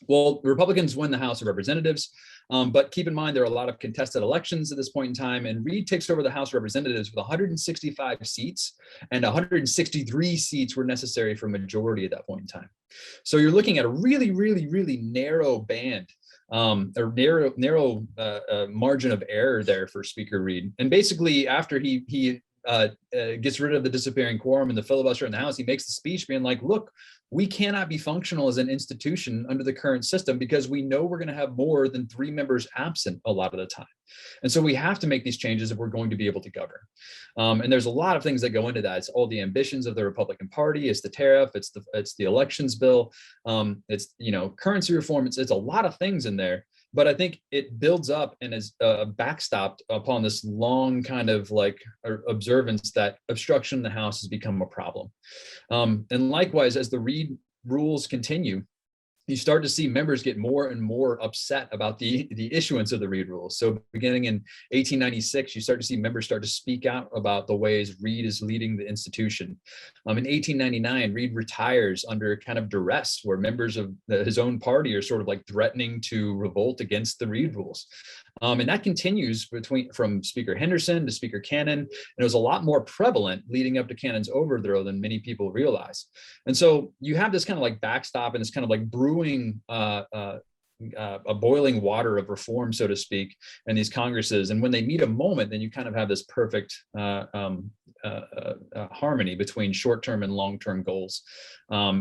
Well, the Republicans win the House of Representatives, but keep in mind there are a lot of contested elections at this point in time, and Reed takes over the House of Representatives with 165 seats, and 163 seats were necessary for majority at that point in time. So you're looking at a really, really, really narrow band, or narrow margin of error there for Speaker Reed. And basically, after he gets rid of the disappearing quorum and the filibuster in the House, he makes the speech being like, look, we cannot be functional as an institution under the current system because we know we're going to have more than 3 members absent a lot of the time. And so we have to make these changes if we're going to be able to govern. And there's a lot of things that go into that. It's all the ambitions of the Republican Party. It's the tariff. It's the elections bill. It's currency reform. It's a lot of things in there. But I think it builds up and is backstopped upon this long kind of observance that obstruction in the House has become a problem. And likewise, as the Reed rules continue, you start to see members get more and more upset about the issuance of the Reed rules. So beginning in 1896, you start to see members start to speak out about the ways Reed is leading the institution. In 1899, Reed retires under kind of duress, where members of his own party are sort of threatening to revolt against the Reed rules. And that continues from Speaker Henderson to Speaker Cannon. And it was a lot more prevalent leading up to Cannon's overthrow than many people realize. And so you have this kind of backstop and this kind of brewing a boiling water of reform, so to speak, in these Congresses. And when they meet a moment, then you kind of have this perfect harmony between short-term and long-term goals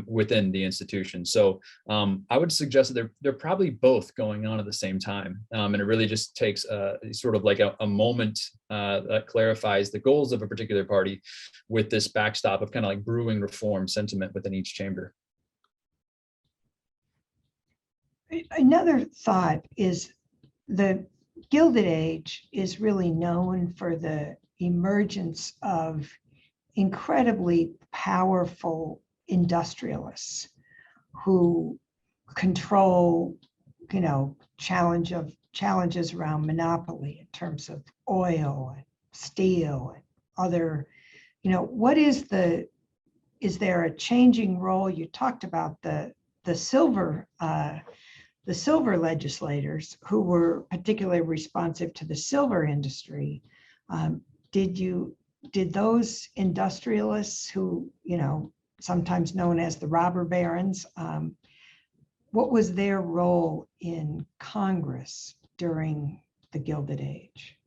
within the institution. So I would suggest that they're probably both going on at the same time. And it really just takes sort of like a moment that clarifies the goals of a particular party with this backstop of kind of like brewing reform sentiment within each chamber. Another thought is the Gilded Age is really known for the emergence of incredibly powerful industrialists who control, challenges around monopoly in terms of oil and steel and other, is there a changing role? You talked about the silver legislators who were particularly responsive to the silver industry. Did those industrialists who, sometimes known as the robber barons, what was their role in Congress during the Gilded Age?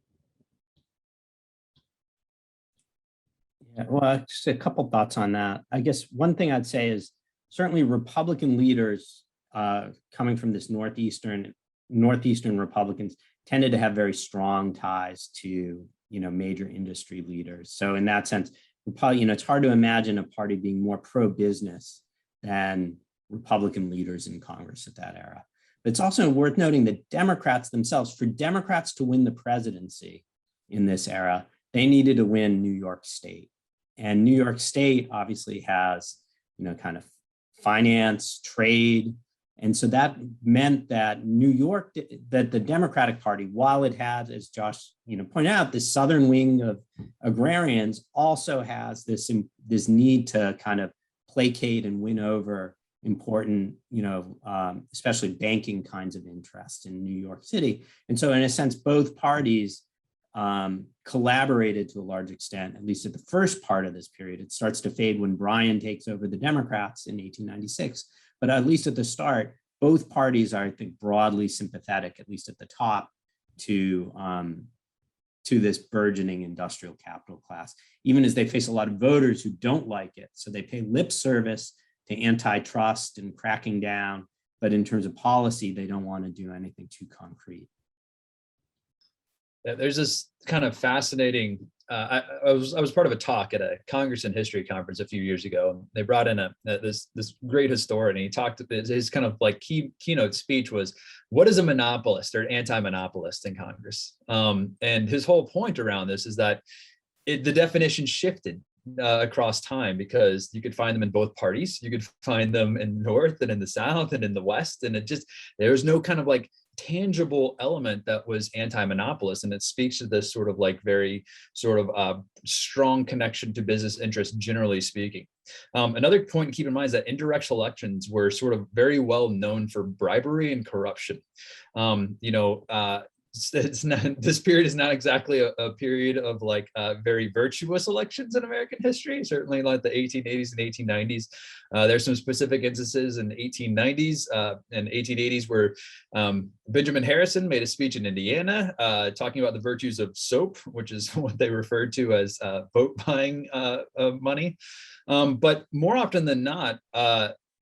Yeah, well, just a couple thoughts on that. I guess one thing I'd say is certainly Republican leaders coming from this Northeastern Republicans tended to have very strong ties to, major industry leaders. So in that sense, probably, it's hard to imagine a party being more pro-business than Republican leaders in Congress at that era. But it's also worth noting that Democrats themselves, for Democrats to win the presidency in this era, they needed to win New York State. And New York State obviously has, kind of finance, trade. And so that meant that that the Democratic Party, while it had, as Josh, pointed out, this southern wing of agrarians, also has this need to kind of placate and win over important, especially banking kinds of interests in New York City. And so in a sense, both parties collaborated to a large extent, at least at the first part of this period. It starts to fade when Bryan takes over the Democrats in 1896. But at least at the start, both parties are, I think, broadly sympathetic, at least at the top, to this burgeoning industrial capital class, even as they face a lot of voters who don't like it. So they pay lip service to antitrust and cracking down, but in terms of policy, they don't want to do anything too concrete. Yeah, there's this kind of fascinating, I was part of a talk at a Congress and History conference a few years ago. They brought in this great historian, and he talked, his kind of like keynote speech was, what is a monopolist or anti-monopolist in Congress? And his whole point around this is that the definition shifted across time, because you could find them in both parties. You could find them in the North and in the South and in the West. And there was no kind of like tangible element that was anti-monopolist, and it speaks to this sort of like very sort of strong connection to business interests, generally speaking. Another point to keep in mind is that indirect elections were sort of very well known for bribery and corruption. This period is not exactly a period of like very virtuous elections in American history, certainly like the 1880s and 1890s. There's some specific instances in the 1890s and 1880s where Benjamin Harrison made a speech in Indiana talking about the virtues of soap, which is what they referred to as vote buying money. But more often than not,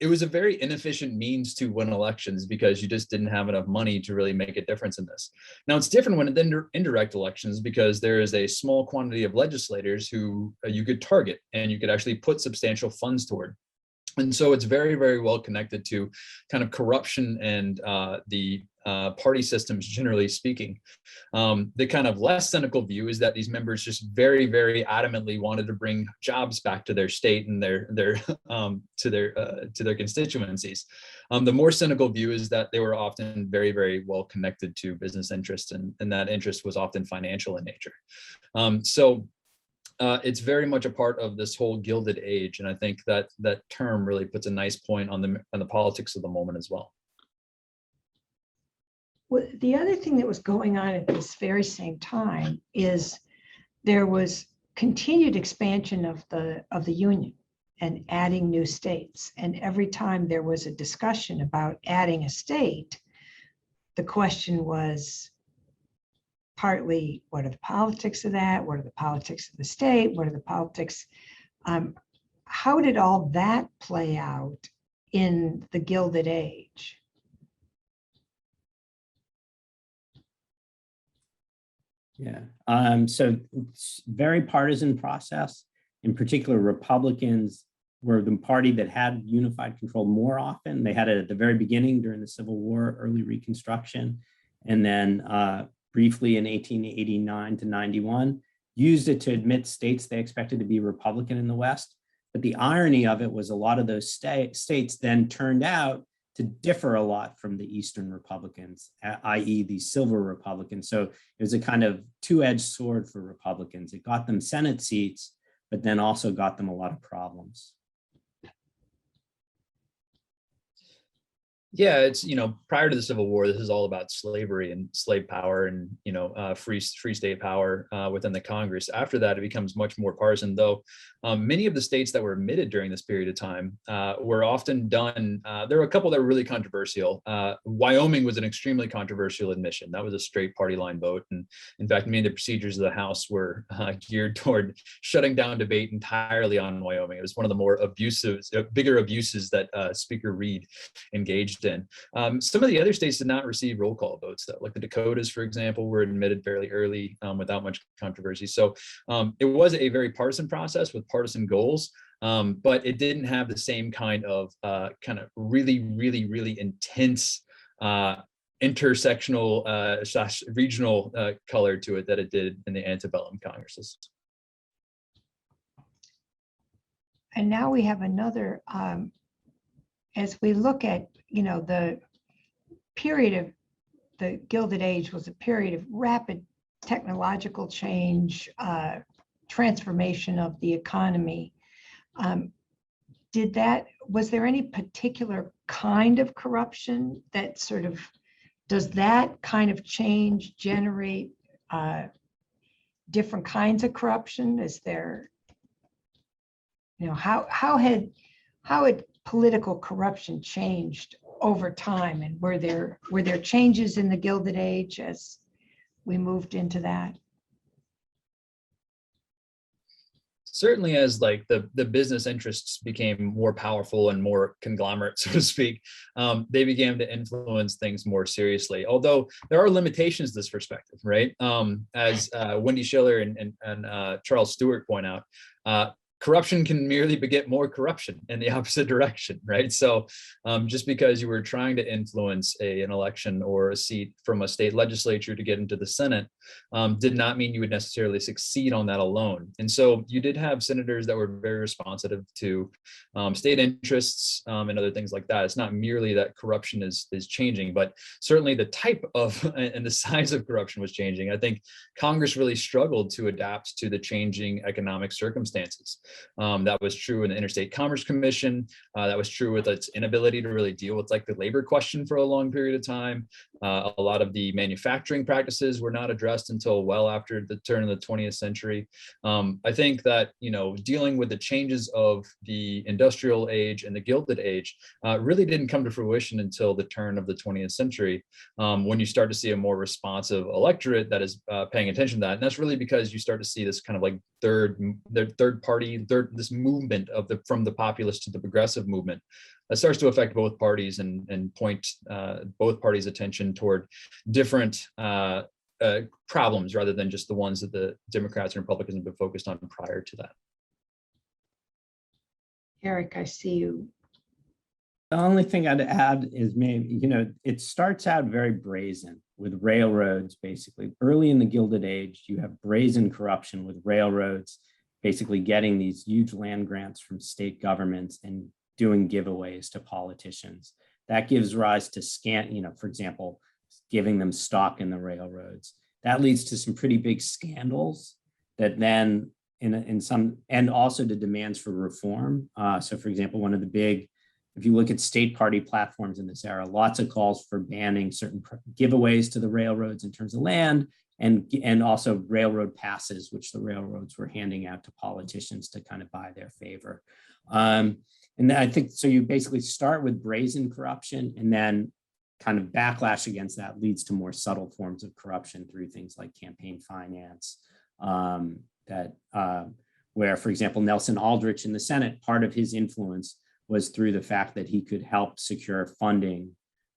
it was a very inefficient means to win elections, because you just didn't have enough money to really make a difference in this. Now, it's different when it's indirect elections, because there is a small quantity of legislators who you could target and you could actually put substantial funds toward. And so it's very, very well connected to kind of corruption and the party systems, generally speaking. The kind of less cynical view is that these members just very, very adamantly wanted to bring jobs back to their state and to their constituencies. The more cynical view is that they were often very, very well connected to business interests, and that interest was often financial in nature. It's very much a part of this whole Gilded Age, and I think that that term really puts a nice point on the politics of the moment as well. Well, the other thing that was going on at this very same time is there was continued expansion of the Union and adding new states. And every time there was a discussion about adding a state, the question was partly, what are the politics of that? What are the politics of the state? What are the politics? How did all that play out in the Gilded Age? Yeah, so it's very partisan process. In particular, Republicans were the party that had unified control more often. They had it at the very beginning during the Civil War, early Reconstruction, and then briefly in 1889 to 91, used it to admit states they expected to be Republican in the West. But the irony of it was a lot of those states then turned out to differ a lot from the Eastern Republicans, i.e. the Silver Republicans. So it was a kind of two-edged sword for Republicans. It got them Senate seats, but then also got them a lot of problems. Yeah, it's, prior to the Civil War, this is all about slavery and slave power and, free state power within the Congress. After that, it becomes much more partisan, though many of the states that were admitted during this period of time were often done. There were a couple that were really controversial. Wyoming was an extremely controversial admission. That was a straight party line vote. And in fact, many of the procedures of the House were geared toward shutting down debate entirely on Wyoming. It was one of the more bigger abuses that Speaker Reed engaged in. Some of the other states did not receive roll call votes, though, like the Dakotas, for example, were admitted fairly early without much controversy. So it was a very partisan process with partisan goals, but it didn't have the same kind of really, really, really intense intersectional regional color to it that it did in the antebellum Congresses. And now we have another, as we look at, the period of the Gilded Age was a period of rapid technological change, transformation of the economy. Was there any particular kind of corruption that does that kind of change generate different kinds of corruption? Is there, how had political corruption changed over time, and were there changes in the Gilded Age as we moved into that? Certainly, as the business interests became more powerful and more conglomerate, so to speak, they began to influence things more seriously. Although there are limitations to this perspective, right? As Wendy Schiller and Charles Stewart point out, corruption can merely beget more corruption in the opposite direction, right? So just because you were trying to influence an election or a seat from a state legislature to get into the Senate did not mean you would necessarily succeed on that alone. And so you did have senators that were very responsive to state interests and other things like that. It's not merely that corruption is changing, but certainly the type of and the size of corruption was changing. I think Congress really struggled to adapt to the changing economic circumstances. That was true in the Interstate Commerce Commission. That was true with its inability to really deal with the labor question for a long period of time. A lot of the manufacturing practices were not addressed until well after the turn of the 20th century. I think that, dealing with the changes of the industrial age and the Gilded Age really didn't come to fruition until the turn of the 20th century, when you start to see a more responsive electorate that is paying attention to that. And that's really because you start to see this kind of third party, this movement from the populist to the progressive movement that starts to affect both parties and point both parties' attention toward different problems rather than just the ones that the Democrats and Republicans have been focused on prior to that. Eric, I see you. The only thing I'd add is maybe, it starts out very brazen with railroads, basically. Early in the Gilded Age, you have brazen corruption with railroads, basically getting these huge land grants from state governments and doing giveaways to politicians. That gives rise to for example, giving them stock in the railroads. That leads to some pretty big scandals that then and also to demands for reform. So for example, one of the big, if you look at state party platforms in this era, lots of calls for banning certain giveaways to the railroads in terms of land, and also railroad passes, which the railroads were handing out to politicians to kind of buy their favor. And I think, so you basically start with brazen corruption, and then kind of backlash against that leads to more subtle forms of corruption through things like campaign finance, where, for example, Nelson Aldrich in the Senate, part of his influence was through the fact that he could help secure funding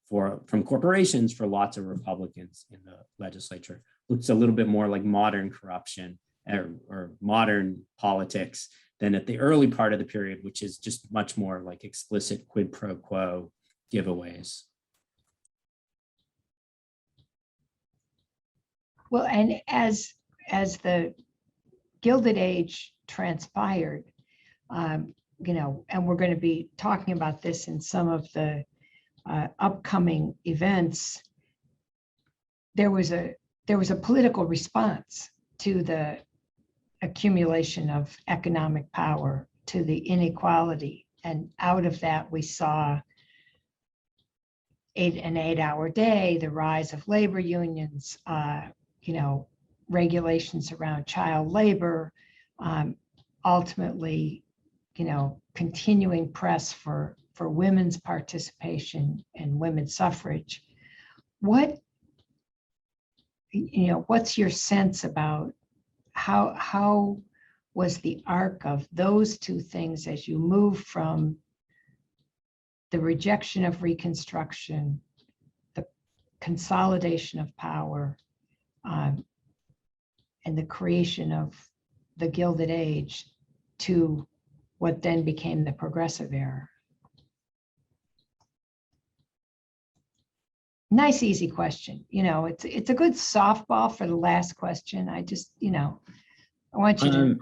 from corporations for lots of Republicans in the legislature. Looks a little bit more like modern corruption or modern politics than at the early part of the period, which is just much more like explicit quid pro quo giveaways. Well, and as the Gilded Age transpired, you know, and we're going to be talking about this in some of the upcoming events, there was a political response to the accumulation of economic power, to the inequality, and out of that we saw an 8-hour day, the rise of labor unions, you know, regulations around child labor, ultimately, you know, continuing press for women's participation and women's suffrage. What, you know, what's your sense about how was the arc of those two things as you move from the rejection of Reconstruction, the consolidation of power, and the creation of the Gilded Age to what then became the Progressive Era? Nice, easy question. You know, it's a good softball for the last question. I just, you know, I want you to.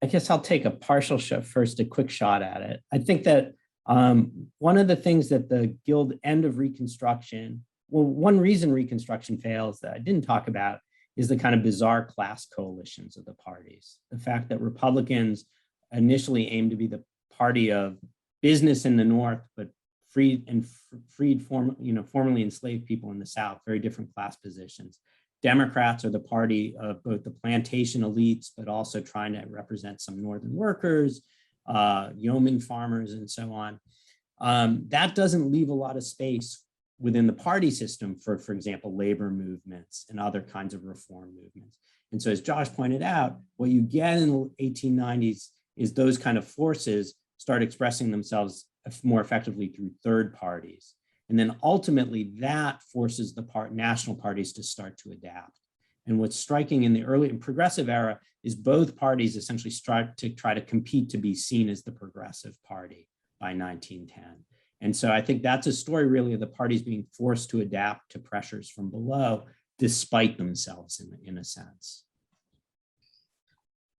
I guess I'll take a partial shot first, a quick shot at it. I think that one of the things that the end of Reconstruction, well, one reason Reconstruction fails that I didn't talk about is the kind of bizarre class coalitions of the parties. The fact that Republicans initially aimed to be the party of business in the North, but formerly enslaved people in the South, very different class positions. Democrats are the party of both the plantation elites, but also trying to represent some Northern workers, yeoman farmers, and so on. That doesn't leave a lot of space within the party system for example, labor movements and other kinds of reform movements. And so as Josh pointed out, what you get in the 1890s is those kind of forces start expressing themselves more effectively through third parties. And then ultimately that forces the national parties to start to adapt. And what's striking in the early and progressive era is both parties essentially start to try to compete to be seen as the progressive party by 1910. And so I think that's a story really of the parties being forced to adapt to pressures from below, despite themselves in a sense.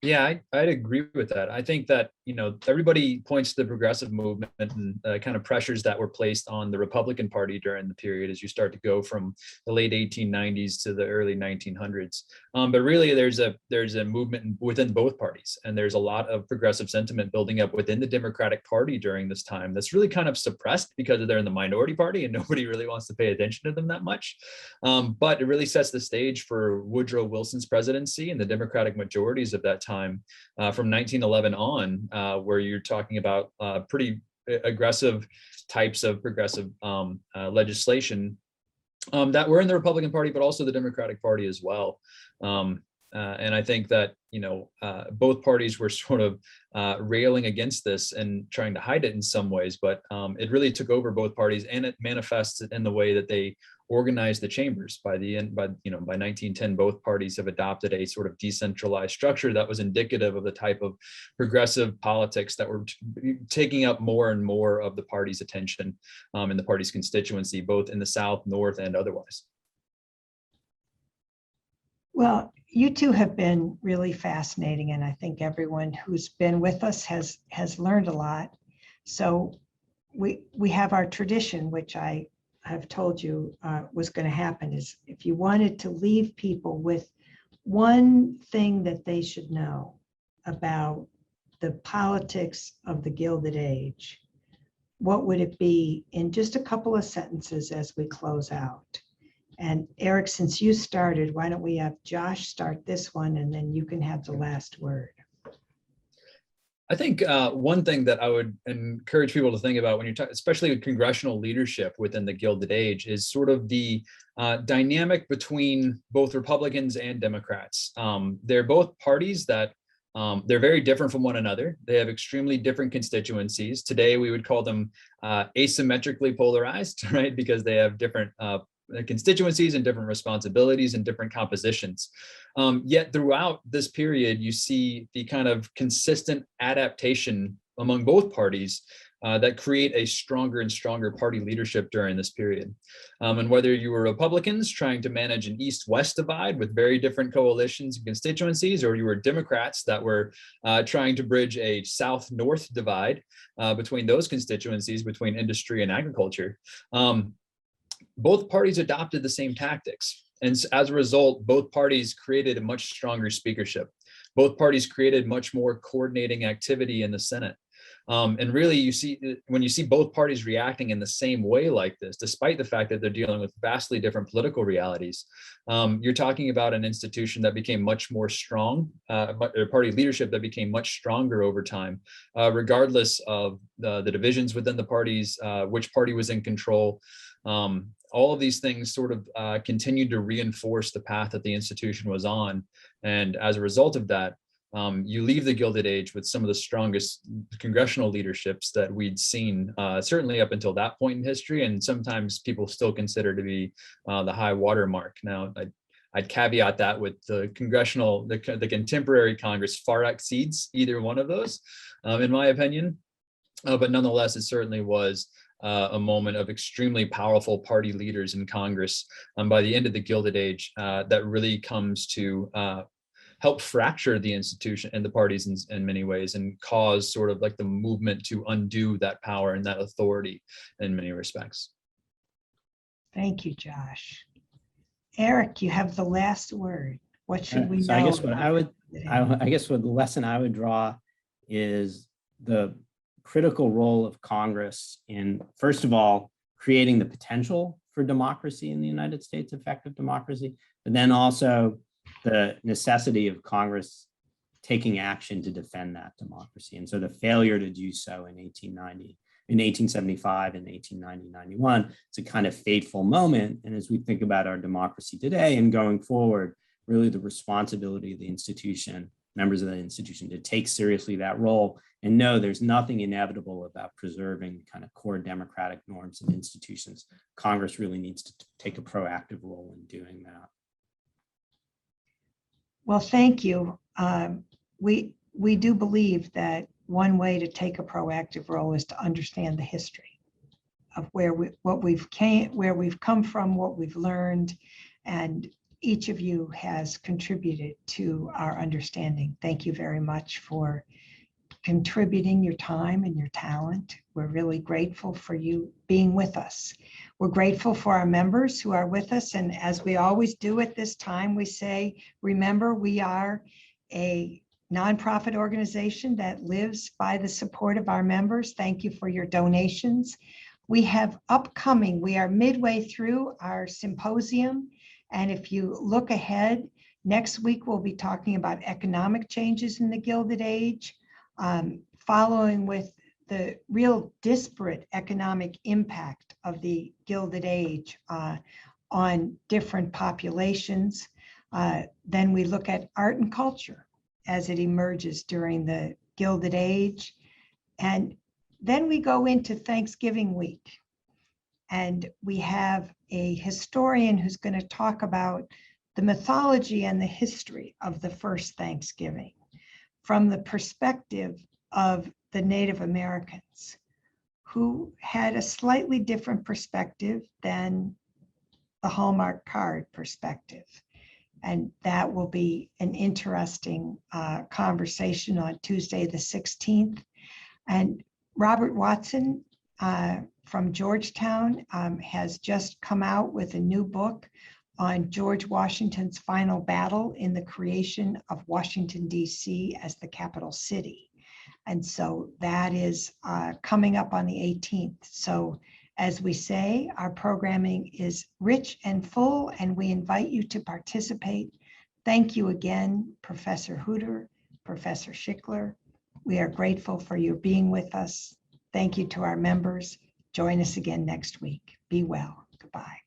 Yeah, I'd agree with that. I think that, you know, everybody points to the progressive movement and kind of pressures that were placed on the Republican Party during the period as you start to go from the late 1890s to the early 1900s. But really, there's a movement within both parties, and there's a lot of progressive sentiment building up within the Democratic Party during this time that's really kind of suppressed because they're in the minority party and nobody really wants to pay attention to them that much. But it really sets the stage for Woodrow Wilson's presidency and the Democratic majorities of that time from 1911 on, where you're talking about pretty aggressive types of progressive legislation that were in the Republican Party, but also the Democratic Party as well. And I think that, you know, both parties were sort of railing against this and trying to hide it in some ways, but it really took over both parties, and it manifests in the way that they organized the chambers. By 1910, both parties have adopted a sort of decentralized structure that was indicative of the type of progressive politics that were taking up more and more of the party's attention in the party's constituency, both in the South, North, and otherwise. Well, you two have been really fascinating, and I think everyone who's been with us has learned a lot. So we have our tradition, which I have told you was going to happen, is if you wanted to leave people with one thing that they should know about the politics of the Gilded Age, what would it be in just a couple of sentences as we close out? And Eric, since you started, why don't we have Josh start this one, and then you can have the last word. I think one thing that I would encourage people to think about when you talk, especially with congressional leadership within the Gilded Age, is sort of the dynamic between both Republicans and Democrats. They're both parties that they're very different from one another. They have extremely different constituencies. Today, we would call them asymmetrically polarized, right? Because they have different constituencies and different responsibilities and different compositions. Yet throughout this period, you see the kind of consistent adaptation among both parties that create a stronger and stronger party leadership during this period. And whether you were Republicans trying to manage an East-West divide with very different coalitions and constituencies, or you were Democrats that were trying to bridge a South-North divide between those constituencies, between industry and agriculture, both parties adopted the same tactics. And as a result, both parties created a much stronger speakership. Both parties created much more coordinating activity in the Senate. And really, you see, when you see both parties reacting in the same way like this, despite the fact that they're dealing with vastly different political realities, you're talking about an institution that became much more strong, party leadership that became much stronger over time, regardless of the divisions within the parties, which party was in control. All of these things sort of continued to reinforce the path that the institution was on. And as a result of that, you leave the Gilded Age with some of the strongest congressional leaderships that we'd seen, certainly up until that point in history, and sometimes people still consider to be the high water mark. Now, I'd caveat that with the contemporary Congress far exceeds either one of those, in my opinion. But nonetheless, it certainly was a moment of extremely powerful party leaders in Congress by the end of the Gilded Age that really comes to help fracture the institution and the parties in many ways, and cause sort of like the movement to undo that power and that authority in many respects. Thank you, Josh. Eric, you have the last word. What should we know? I guess what the lesson I would draw is the critical role of Congress in, first of all, creating the potential for democracy in the United States, effective democracy, but then also the necessity of Congress taking action to defend that democracy. And so the failure to do so in 1875 and 1890-91, it's a kind of fateful moment. And as we think about our democracy today and going forward, really the responsibility of the institution, members of the institution, to take seriously that role and know there's nothing inevitable about preserving kind of core democratic norms and institutions. Congress really needs to take a proactive role in doing that. Well, thank you. We do believe that one way to take a proactive role is to understand the history of where we've come from, what we've learned, and each of you has contributed to our understanding. Thank you very much for contributing your time and your talent. We're really grateful for you being with us. We're grateful for our members who are with us. And as we always do at this time, we say, remember, we are a nonprofit organization that lives by the support of our members. Thank you for your donations. We have upcoming, we are midway through our symposium. And if you look ahead, next week we'll be talking about economic changes in the Gilded Age, following with the real disparate economic impact of the Gilded Age on different populations. Then we look at art and culture as it emerges during the Gilded Age. And then we go into Thanksgiving week. And we have a historian who's going to talk about the mythology and the history of the first Thanksgiving from the perspective of the Native Americans, who had a slightly different perspective than the Hallmark card perspective. And that will be an interesting conversation on Tuesday, the 16th. And Robert Watson from Georgetown has just come out with a new book on George Washington's final battle in the creation of Washington, D.C. as the capital city. And so that is coming up on the 18th. So as we say, our programming is rich and full, and we invite you to participate. Thank you again, Professor Huder, Professor Schickler, We are grateful for your being with us. Thank you to our members. Join us again next week. Be well. Goodbye.